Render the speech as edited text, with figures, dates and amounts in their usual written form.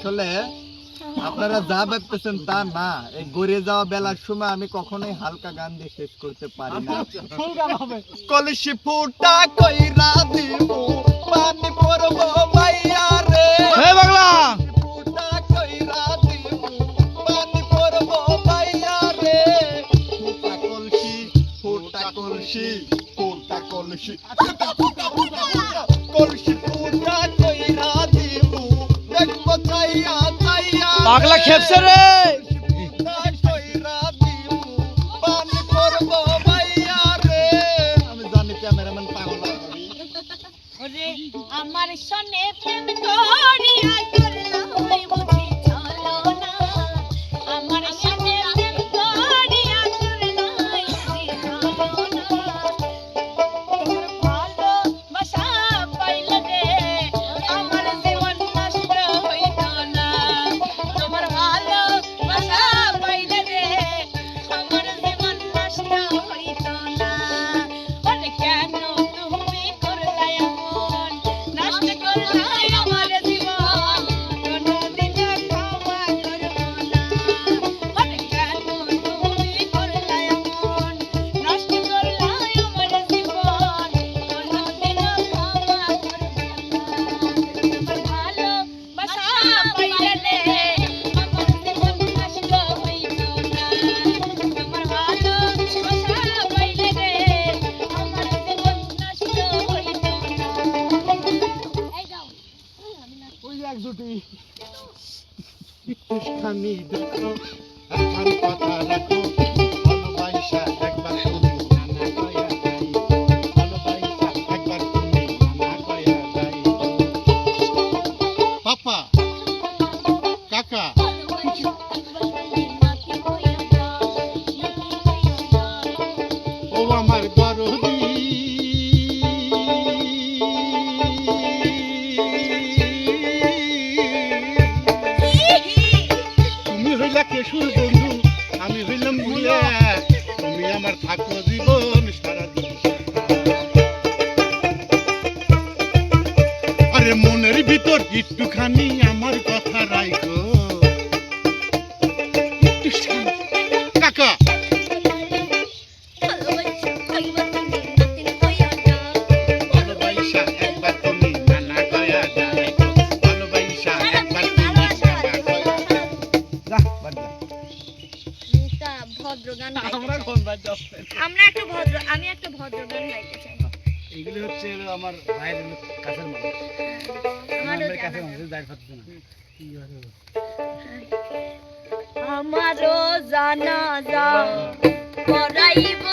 আসলে আপনারা যা ভাবতেছেন তা না, এই গড়িয়ে যাওয়া বেলার সময় আমি কখনোই হালকা গান দিয়ে শেষ করতে পারি না। কলসি ফুটা কইরা দিব পানি পড়ব মাইয়া রে, হে বাংলা ফুটা কইরা দিব পানি পড়ব মাইয়া রে, ফুটা কলসি ফুটা কলসি ফুটা কলসি কলসি ফুটা কইরা দিব দেখব চাইয়া চাইয়া পাগলা খেপছে রে। আমার সনে প্রেম করিয়া করলাই বুঝি চলো না, আমার সনে প্রেম করিয়া করলাই বুঝি চলো না, ভালো বাসা পাইলে রে আমার জীবন নষ্ট হইত না, তোমার ভালো বাসা পাইলে রে আমার জীবন নষ্ট হইত না, ওরে কেন তুমি করলাই এমন, নষ্ট করলাই আমার জীবন, কোনদিন ক্ষমা করব না, ওরে কেন তুমি করলাই এমন, নষ্ট করলাই আমার জীবন, কোনদিন ক্ষমা করব না, তোমার ভালো বাসা পাইলে রে আমার জীবন নষ্ট হইত না, তোমার ভালো বাসা পাইলে রে আমার জীবন নষ্ট হইত না। এই যাও ওই যে একজুটি আমি দেখো এখন কথা রাখো ভালোবাসা একবার তুমি নানা কয়া যাই, ভালোবাসা একবার তুমি নানা কয়া যাই। পাপা কাকা ও আমার বড়দি তুমি হইলা কেশুর বন্ধু, আমি হইলাম বুলা, তুমি আমার থাকো জীবন সারা জীবন। আরে মনের ভিতর একটুখানি আমার কথা রাখো, একটু শান্ত। কাকা ভালোবাসা একবার তুমি নানা কয়া যায়, ভালোবাসা একবার তুমি নানা কয়া যায়। যা বাদ দে। একটা ভদ্র গান আমরা গাইতে কোন বাদ যাচ্ছে চাই। আমি একটা ভদ্র গান গাইতে চাই। এইগুলি হচ্ছে আমার ভাইয়ের কাছের মানুষ, আমারও আমার কাছের জানা মানুষ দাঁড় পাচ্ছে না কি হবে? আমারও জানা যা করাইব